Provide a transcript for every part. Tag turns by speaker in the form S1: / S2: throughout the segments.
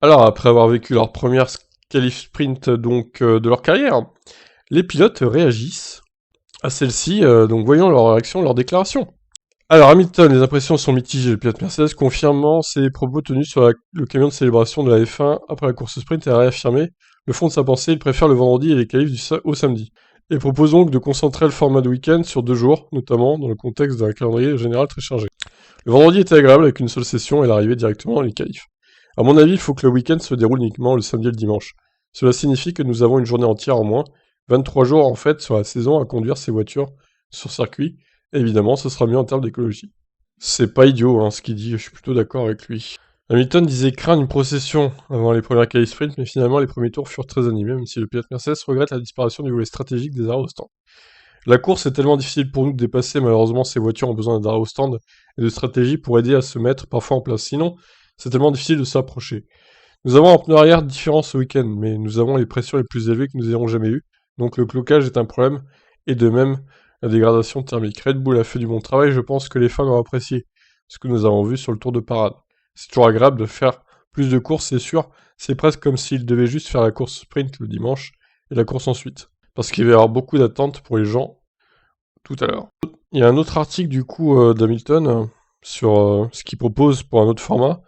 S1: Alors, après avoir vécu leur première qualif sprint de leur carrière, les pilotes réagissent à celle-ci, donc voyons leur réaction, leur déclaration. Alors, Hamilton, les impressions sont mitigées. Le pilote Mercedes confirmant ses propos tenus sur le camion de célébration de la F1 après la course sprint et a réaffirmé le fond de sa pensée, il préfère le vendredi et les qualifs au samedi. Et propose donc de concentrer le format de week-end sur 2 jours, notamment dans le contexte d'un calendrier général très chargé. Le vendredi était agréable avec une seule session et l'arrivée directement dans les qualifs. À mon avis, il faut que le week-end se déroule uniquement le samedi et le dimanche. Cela signifie que nous avons une journée entière en moins, 23 jours en fait sur la saison à conduire ces voitures sur circuit, et évidemment ce sera mieux en termes d'écologie. C'est pas idiot ce qu'il dit, je suis plutôt d'accord avec lui. Hamilton disait craindre une procession avant les premières qualifs sprint, mais finalement les premiers tours furent très animés, même si le pilote Mercedes regrette la disparition du volet stratégique des arrêts au stand. La course est tellement difficile pour nous de dépasser, malheureusement ces voitures ont besoin d'arrêts au stand et de stratégie pour aider à se mettre parfois en place, sinon c'est tellement difficile de s'approcher. Nous avons un pneu arrière différent ce week-end, mais nous avons les pressions les plus élevées que nous ayons jamais eues, donc le clocage est un problème, et de même la dégradation thermique. Red Bull a fait du bon travail, je pense que les fans ont apprécié ce que nous avons vu sur le tour de parade. C'est toujours agréable de faire plus de courses, c'est sûr, c'est presque comme s'ils devaient juste faire la course sprint le dimanche et la course ensuite, parce qu'il va y avoir beaucoup d'attentes pour les gens tout à l'heure. Il y a un autre article du coup d'Hamilton sur ce qu'il propose pour un autre format.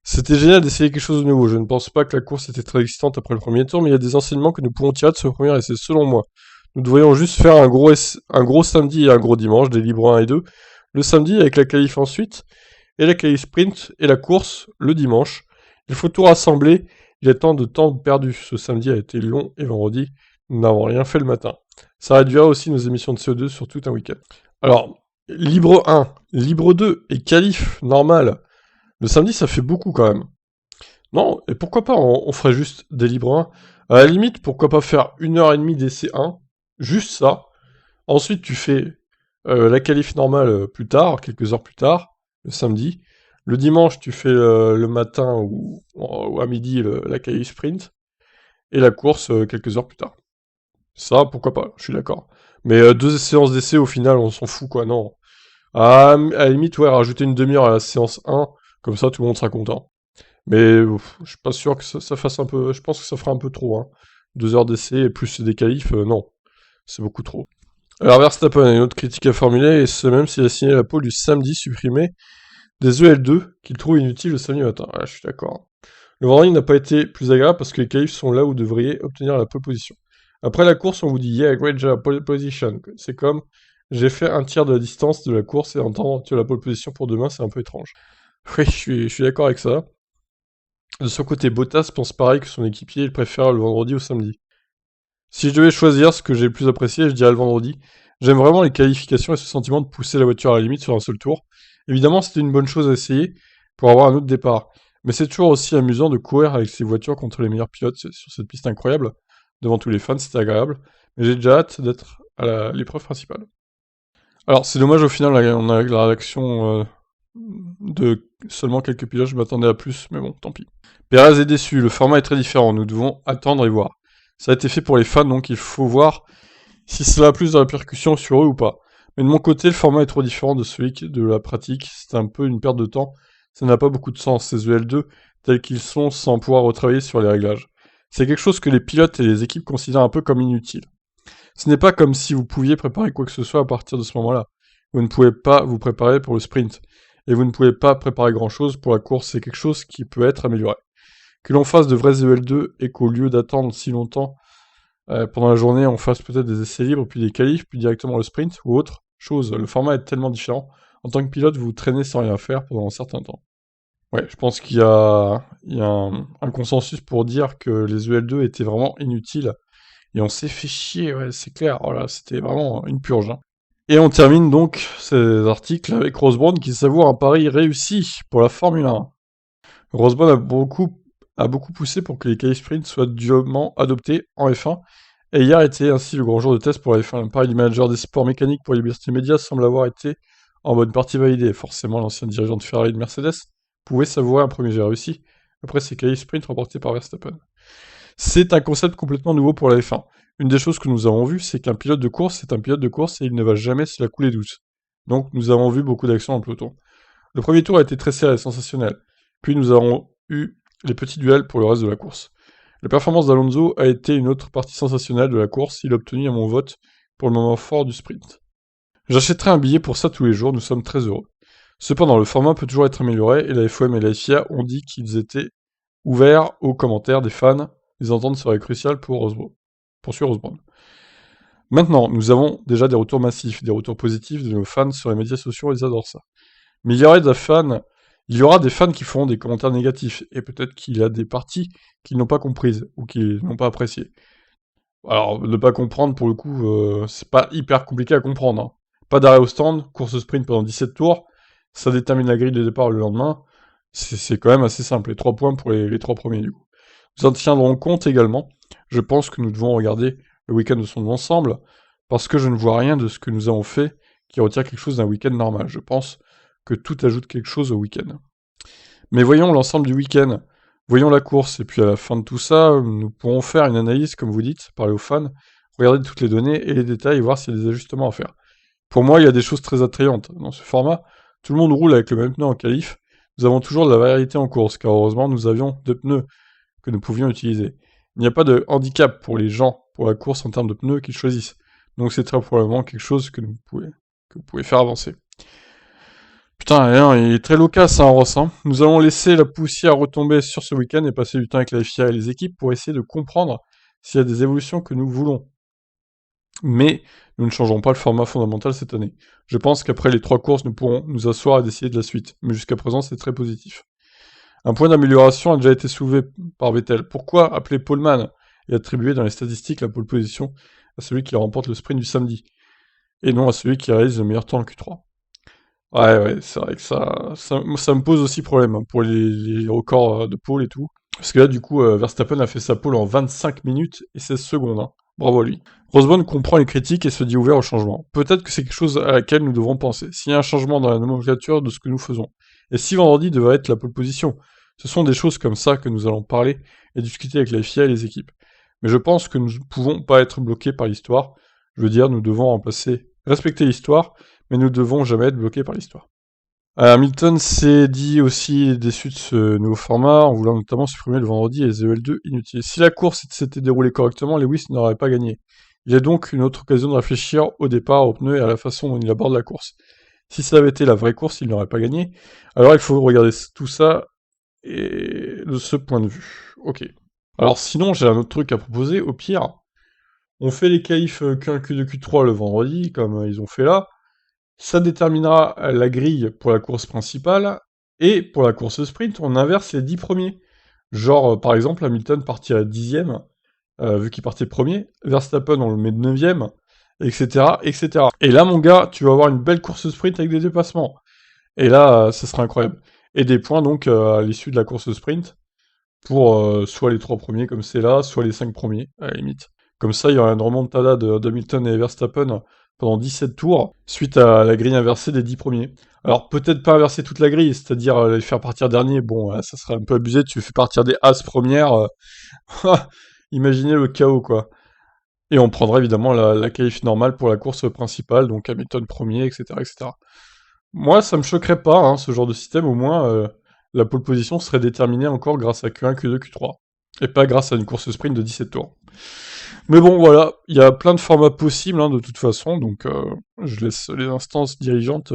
S1: C'était génial d'essayer quelque chose de nouveau. Je ne pense pas que la course était très excitante après le premier tour, mais il y a des enseignements que nous pouvons tirer de ce premier essai, selon moi. Nous devrions juste faire un gros samedi et un gros dimanche, des libres 1 et 2. Le samedi avec la qualif ensuite, et la qualif sprint et la course le dimanche. Il faut tout rassembler. Il y a tant de temps perdu. Ce samedi a été long et vendredi, nous n'avons rien fait le matin. Ça réduira aussi nos émissions de CO2 sur tout un week-end. Alors, libre 1, libre 2 et qualif normal. Le samedi, ça fait beaucoup quand même. Non, et pourquoi pas, on ferait juste des libres 1. À la limite, pourquoi pas faire 1h30 d'essai 1, juste ça. Ensuite, tu fais la qualif normale plus tard, quelques heures plus tard, le samedi. Le dimanche, tu fais le matin ou à midi la qualif sprint. Et la course quelques heures plus tard. Ça, pourquoi pas, je suis d'accord. Mais 2 séances d'essai, au final, on s'en fout, quoi, non. À la limite, ouais, rajouter une demi-heure à la séance 1, comme ça, tout le monde sera content. Mais je suis pas sûr que ça fasse un peu... Je pense que ça fera un peu trop, hein. 2 heures d'essai et plus des qualifs, non. C'est beaucoup trop. Alors Verstappen a une autre critique à formuler, et ce même s'il a signé la pole du samedi supprimé des EL2 qu'il trouve inutiles le samedi matin. Ouais, je suis d'accord. Le vendredi n'a pas été plus agréable parce que les qualifs sont là où vous devriez obtenir la pole position. Après la course, on vous dit yeah, great job, pole position. C'est comme j'ai fait un tiers de la distance de la course et entendre tu as la pole position pour demain, c'est un peu étrange. Oui, je suis d'accord avec ça. De son côté, Bottas pense pareil que son équipier, il préfère le vendredi au samedi. Si je devais choisir ce que j'ai le plus apprécié, je dirais le vendredi. J'aime vraiment les qualifications et ce sentiment de pousser la voiture à la limite sur un seul tour. Évidemment, c'était une bonne chose à essayer pour avoir un autre départ. Mais c'est toujours aussi amusant de courir avec ces voitures contre les meilleurs pilotes sur cette piste incroyable. Devant tous les fans, c'était agréable. Mais j'ai déjà hâte d'être à l'épreuve principale. Alors, c'est dommage au final, on a la réaction de seulement quelques pilotes, je m'attendais à plus, mais bon, tant pis. Perez est déçu, le format est très différent, nous devons attendre et voir. Ça a été fait pour les fans, donc il faut voir si cela a plus de répercussions sur eux ou pas. Mais de mon côté, le format est trop différent de celui de la pratique, c'est un peu une perte de temps, ça n'a pas beaucoup de sens, ces EL2 tels qu'ils sont sans pouvoir retravailler sur les réglages. C'est quelque chose que les pilotes et les équipes considèrent un peu comme inutile. Ce n'est pas comme si vous pouviez préparer quoi que ce soit à partir de ce moment-là. Vous ne pouvez pas vous préparer pour le sprint. Et vous ne pouvez pas préparer grand-chose pour la course, c'est quelque chose qui peut être amélioré. Que l'on fasse de vrais EL2 et qu'au lieu d'attendre si longtemps pendant la journée, on fasse peut-être des essais libres, puis des qualifs, puis directement le sprint, ou autre chose. Le format est tellement différent. En tant que pilote, vous vous traînez sans rien faire pendant un certain temps. Ouais, je pense qu'il y a, un consensus pour dire que les EL2 étaient vraiment inutiles. Et on s'est fait chier, ouais, c'est clair. Voilà, c'était vraiment une purge. Hein. Et on termine donc ces articles avec Ross Brown qui savoure un pari réussi pour la Formule 1. Ross Brown a beaucoup poussé pour que les qualifs sprint soient durement adoptés en F1, et hier était ainsi le grand jour de test pour la F1. Le pari du manager des sports mécaniques pour Liberty Media semble avoir été en bonne partie validé. Forcément, l'ancien dirigeant de Ferrari et de Mercedes pouvait savourer un premier jet réussi après ces qualifs sprint remportés par Verstappen. C'est un concept complètement nouveau pour la F1. Une des choses que nous avons vues, c'est qu'un pilote de course est un pilote de course et il ne va jamais se la couler douce. Donc nous avons vu beaucoup d'actions en peloton. Le premier tour a été très serré et sensationnel. Puis nous avons eu les petits duels pour le reste de la course. La performance d'Alonso a été une autre partie sensationnelle de la course, il a obtenu mon vote pour le moment fort du sprint. J'achèterai un billet pour ça tous les jours, nous sommes très heureux. Cependant, le format peut toujours être amélioré, et la FOM et la FIA ont dit qu'ils étaient ouverts aux commentaires des fans, les ententes seraient cruciales pour suivre Osborne. Maintenant, nous avons déjà des retours massifs, des retours positifs de nos fans sur les médias sociaux, ils adorent ça. Mais il y aura des fans qui feront des commentaires négatifs, et peut-être qu'il y a des parties qu'ils n'ont pas comprises, ou qu'ils n'ont pas appréciées. Alors, ne pas comprendre, pour le coup, c'est pas hyper compliqué à comprendre. Hein. Pas d'arrêt au stand, course sprint pendant 17 tours, ça détermine la grille de départ le lendemain, c'est quand même assez simple, les 3 points pour les 3 premiers du coup. Nous en tiendrons compte également, je pense que nous devons regarder le week-end de son ensemble, parce que je ne vois rien de ce que nous avons fait qui retire quelque chose d'un week-end normal. Je pense que tout ajoute quelque chose au week-end. Mais voyons l'ensemble du week-end, voyons la course, et puis à la fin de tout ça, nous pourrons faire une analyse, comme vous dites, parler aux fans, regarder toutes les données et les détails et voir s'il y a des ajustements à faire. Pour moi, il y a des choses très attrayantes dans ce format. Tout le monde roule avec le même pneu en qualif. Nous avons toujours de la variété en course, car heureusement, nous avions 2 pneus que nous pouvions utiliser. Il n'y a pas de handicap pour les gens, pour la course en termes de pneus qu'ils choisissent. Donc c'est très probablement quelque chose que vous pouvez faire avancer. Putain, il est très loquace, hein, Ross. Hein. Nous allons laisser la poussière retomber sur ce week-end et passer du temps avec la FIA et les équipes pour essayer de comprendre s'il y a des évolutions que nous voulons. Mais nous ne changeons pas le format fondamental cette année. Je pense qu'après les 3 courses, nous pourrons nous asseoir et décider de la suite. Mais jusqu'à présent, c'est très positif. Un point d'amélioration a déjà été soulevé par Vettel. Pourquoi appeler Poleman et attribuer dans les statistiques la pole position à celui qui remporte le sprint du samedi, et non à celui qui réalise le meilleur temps en Q3? Ouais, c'est vrai que ça me pose aussi problème hein, pour les records de pole et tout. Parce que là, du coup, Verstappen a fait sa pole en 25 minutes et 16 secondes. Hein. Bravo à lui. Rosberg comprend les critiques et se dit ouvert au changement. Peut-être que c'est quelque chose à laquelle nous devrons penser. S'il y a un changement dans la nomenclature de ce que nous faisons. Et si vendredi devrait être la pole position. Ce sont des choses comme ça que nous allons parler et discuter avec la FIA et les équipes. Mais je pense que nous ne pouvons pas être bloqués par l'histoire. Je veux dire, nous devons respecter l'histoire, mais nous ne devons jamais être bloqués par l'histoire. Hamilton s'est dit aussi déçu de ce nouveau format, en voulant notamment supprimer le vendredi et les EL2 inutiles. Si la course s'était déroulée correctement, Lewis n'aurait pas gagné. Il a donc une autre occasion de réfléchir au départ, aux pneus et à la façon dont il aborde la course. Si ça avait été la vraie course, il n'aurait pas gagné. Alors il faut regarder tout ça et de ce point de vue. Ok. Alors sinon, j'ai un autre truc à proposer. Au pire, on fait les qualifs Q1, Q2, Q3 le vendredi, comme ils ont fait là. Ça déterminera la grille pour la course principale, et pour la course sprint, on inverse les 10 premiers. Genre, par exemple, Hamilton partirait 10ème, vu qu'il partait premier, Verstappen, on le met 9ème, etc., etc. Et là, mon gars, tu vas avoir une belle course sprint avec des dépassements. Et là, ça sera incroyable. Et des points, donc, à l'issue de la course sprint, pour soit les 3 premiers, comme c'est là, soit les 5 premiers, à la limite. Comme ça, il y aura une remontada d'Hamilton et Verstappen pendant 17 tours, suite à la grille inversée des 10 premiers. Alors peut-être pas inverser toute la grille, c'est-à-dire les faire partir dernier, bon, ça serait un peu abusé, tu fais partir des As premières, imaginez le chaos, quoi. Et on prendra évidemment la qualif normale pour la course principale, donc Hamilton premier, etc., etc. Moi, ça me choquerait pas, hein, ce genre de système, au moins, la pole position serait déterminée encore grâce à Q1, Q2, Q3, et pas grâce à une course sprint de 17 tours. Mais bon, voilà, il y a plein de formats possibles, hein, de toute façon, donc je laisse les instances dirigeantes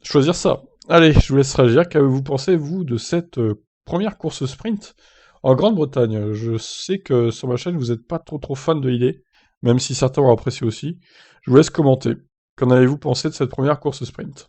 S1: choisir ça. Allez, je vous laisse réagir. Qu'avez-vous pensé, vous, de cette première course sprint en Grande-Bretagne? Je sais que sur ma chaîne, vous n'êtes pas trop fan de l'idée, même si certains ont apprécié aussi. Je vous laisse commenter. Qu'en avez-vous pensé de cette première course sprint?